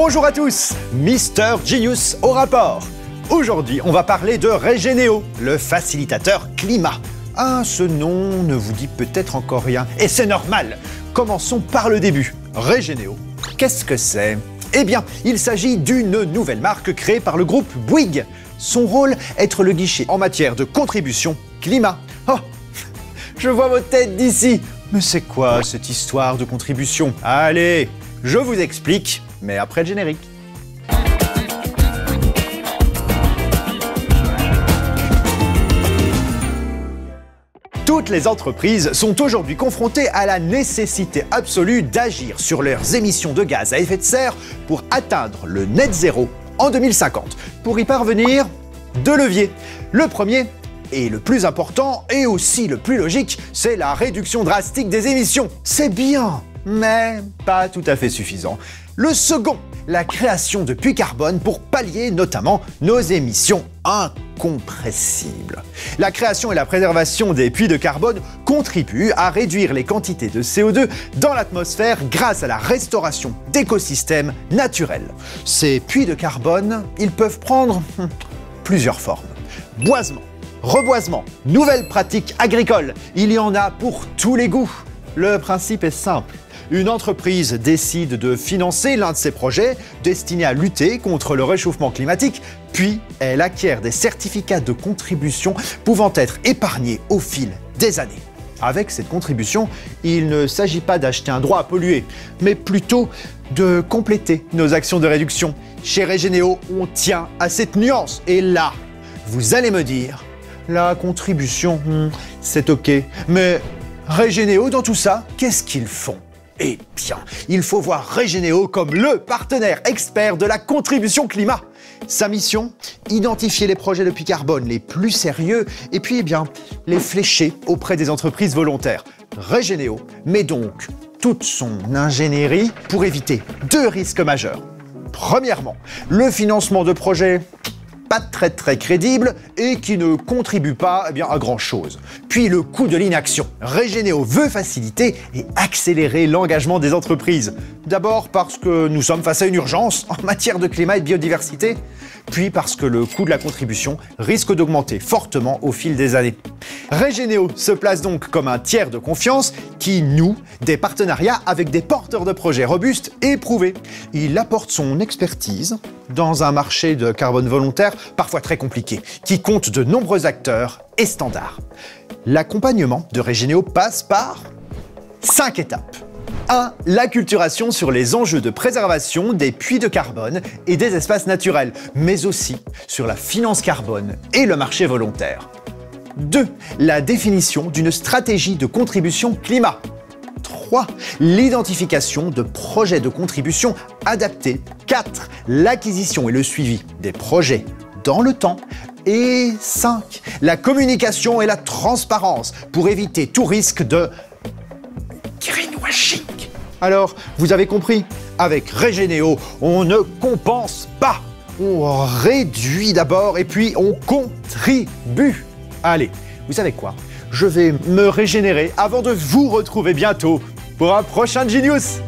Bonjour à tous, Mister Genius au rapport. Aujourd'hui, on va parler de Regenéo, le facilitateur climat. Ah, ce nom ne vous dit peut-être encore rien, et c'est normal. Commençons par le début. Regenéo, qu'est-ce que c'est? Eh bien, il s'agit d'une nouvelle marque créée par le groupe Bouygues. Son rôle, être le guichet en matière de contribution climat. Oh, je vois vos têtes d'ici. Mais c'est quoi cette histoire de contribution? Allez, je vous explique, mais après le générique. Toutes les entreprises sont aujourd'hui confrontées à la nécessité absolue d'agir sur leurs émissions de gaz à effet de serre pour atteindre le net zéro en 2050. Pour y parvenir, deux leviers. Le premier, et le plus important, et aussi le plus logique, c'est la réduction drastique des émissions. C'est bien, mais pas tout à fait suffisant. Le second, la création de puits carbone pour pallier notamment nos émissions incompressibles. La création et la préservation des puits de carbone contribuent à réduire les quantités de CO2 dans l'atmosphère grâce à la restauration d'écosystèmes naturels. Ces puits de carbone, ils peuvent prendre plusieurs formes. Boisement, reboisement, nouvelles pratiques agricoles, il y en a pour tous les goûts. Le principe est simple. Une entreprise décide de financer l'un de ses projets destinés à lutter contre le réchauffement climatique, puis elle acquiert des certificats de contribution pouvant être épargnés au fil des années. Avec cette contribution, il ne s'agit pas d'acheter un droit à polluer, mais plutôt de compléter nos actions de réduction. Chez Regenéo, on tient à cette nuance. Et là, vous allez me dire, la contribution, c'est ok, mais Regenéo dans tout ça, qu'est-ce qu'ils font? Eh bien, il faut voir Regenéo comme le partenaire expert de la contribution climat. Sa mission, identifier les projets de puits carbone les plus sérieux et puis les flécher auprès des entreprises volontaires. Regenéo met donc toute son ingénierie pour éviter deux risques majeurs. Premièrement, le financement de projets pas très crédibles et qui ne contribuent pas à grand-chose. Puis le coût de l'inaction. Regenéo veut faciliter et accélérer l'engagement des entreprises. D'abord parce que nous sommes face à une urgence en matière de climat et de biodiversité, puis parce que le coût de la contribution risque d'augmenter fortement au fil des années. Regenéo se place donc comme un tiers de confiance qui noue des partenariats avec des porteurs de projets robustes et éprouvés. Il apporte son expertise dans un marché de carbone volontaire parfois très compliqué, qui compte de nombreux acteurs et standards. L'accompagnement de Regenéo passe par 5 étapes. 1. L'acculturation sur les enjeux de préservation des puits de carbone et des espaces naturels, mais aussi sur la finance carbone et le marché volontaire. 2. La définition d'une stratégie de contribution climat. 3. L'identification de projets de contribution adaptés. 4. L'acquisition et le suivi des projets dans le temps. Et 5. La communication et la transparence pour éviter tout risque de greenwashing. Alors, vous avez compris, avec Regenéo, on ne compense pas. On réduit d'abord et puis on contribue. Allez, vous savez quoi? Je vais me régénérer avant de vous retrouver bientôt pour un prochain Genius.